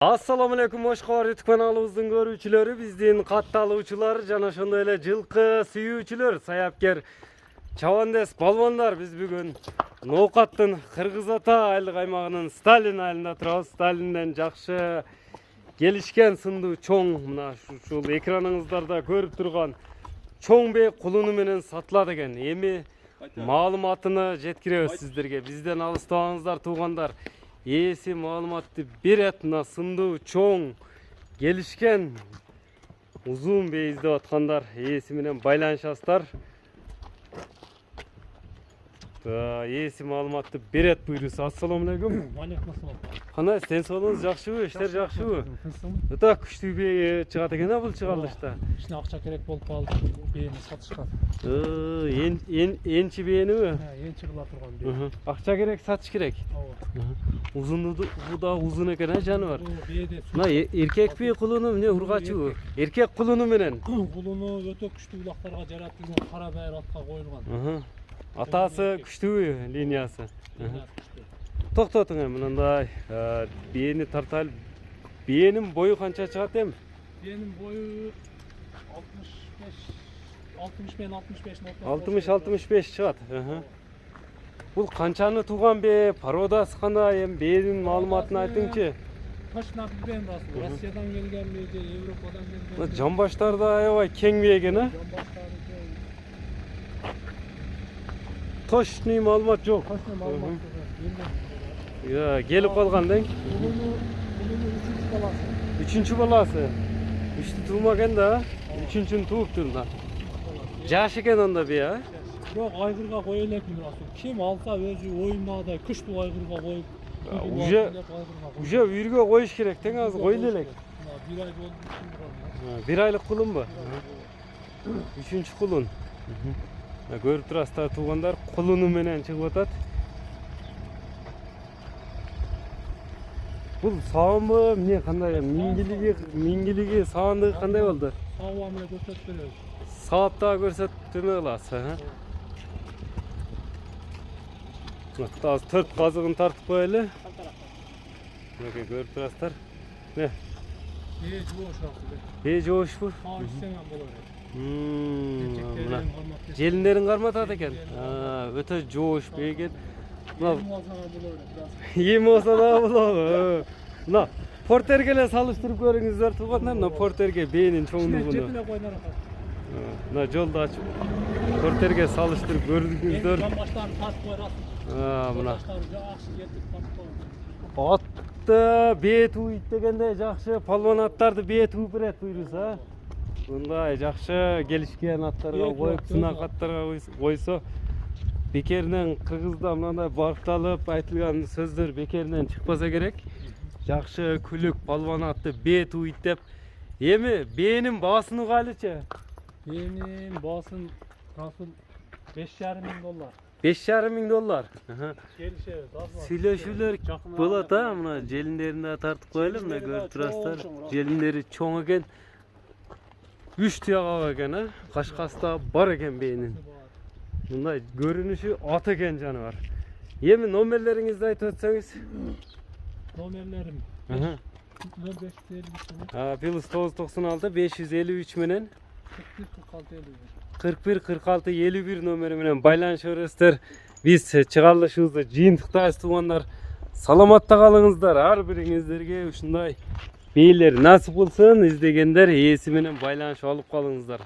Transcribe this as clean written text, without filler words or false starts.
Assalamu alaikum, hoş geldiniz kanalımızın görücüleri, bizden kattalığıcılar, jana şondoy ele жылкы сүйүүчүлөр, саяпкер чабандес балбандар. Biz bugün Ноокаттын Кыргыз Ата айлык аймагынын Сталин айылында турабыз. Сталинден жакшы келишкен сындуу чоң, мына ушул экраныңыздарда көрүп турган чоң бей кулуну менен сатылат экен. Эми маалыматыны жеткиребиз сиздерге. Бизден алыстабаңыздар туугандар. Ээси маалыматты берет, мына сындуу чоң келишкен узун бей издеп аткандар ээси менен байланышасыздар. Ээси маалыматты берет буйрусу. Ассаламу алейкум. Алейкум ассалам. Кандай сен сонуңуз жакшыбы? Иштер жакшыбы? Өтө күчтүү бей чыгат экен бул чыгарылышта. Ичине акча керек болуп калды. Бейни сатышка. Энчи бейними? Энчи кыла турган бей. Акча керек, сатыш керек. Узунду да узун экен жаныбар. Мына эркек бей кулуну эмне ургачыбы? Эркек кулуну менен. Кулуну өтө күчтүү булактарга жаратылган, кара байыр атка коюлган. Атасы күчтүүбү линиясы? Токтотуң эми мындай бейни тарталып. Бейнин бою канча чыгат эми? Бейнин бою 60-65 чыгат. Бул канчаны тууган бе? Породасы кандай? Эми бейнин маалыматын айтыңчы. Точно билбейм расыл. Россиядан келген бе же Европадан келген? Жамбаштар да аябай кең бе экен, а? Точный маалымат жок. Точный маалымат жок. Келип калган дең? Кулуну 3-чү баласы. 3-чү баласы. 3-тү туулмаган да, 3-чүн тууптур да. Жаш экен анда бе, а? Бирок айгырга кое элекмин расыл. Ким алса өзү оюнда күчтүү айгырга коюп, уже үйргө коюш керек тең, азыр койлу элек. 1 ай болду. 1 айлык кулунбу? 3-чү кулун. Көрүп турасыздар туугандар, кулуну менен чыгып атат. Бул саамбы, эмне кандай, мингилиги, саандыгы кандай болду? Саабы менен көрсөтүп беребиз. Саапта көрсөтүп аласыз, Азыр 4 казыгын тартып коелу. Мынакей көрүп турасыздар. Не? Жоошпу? Желиндерин карматат экен. Өтө жоош экен. Эми болсо да болобу. Мына портерге эле салыштырып көрүңүздөр туугандар. Мына портерге бээнин чоңдугуну. Мына жолду ачып портерге салыштырып көрүңүздөр. Жамбаштарын тартып коерасыз. Мына атты бээ тууйт дегенде жакшы палван аттарды бээ тууп берет буйруса. Мындай жакшы келишкен аттарга коюп, сынак аттарга койсо бекеринен Кыргызда мындай багытталып айтылган сөздөр бекеринен чыкпаса керек. Жакшы күлүк палван атты бээ тууйт деп. Эми бээнин баасын калычы? Бээнин баасын расыл $5,500. $5,500. Келишебиз, азыр. Сүйлөшүүлөр болот, мына желиндерин да тартып коелу, мына көрүп турасыздар. Желиндери чоң экен. 3 тыяк экен, кашкасы да бар экен бээнин. Мындай көрүнүшү ат экен жаныбар. Эми номерлериңизди айтып өтсөңүз. Номерлерим +996 553 менен 41-46-51 номери менен байланыша бересиздер. Биз чыгарылышыбызды жыйынтыктайбыз туугандар. Саламатта калыңыздар. Ар бириңиздерге ушундай бейлер насип болсун. Издегендер ээси менен байланышып алып калыңыздар.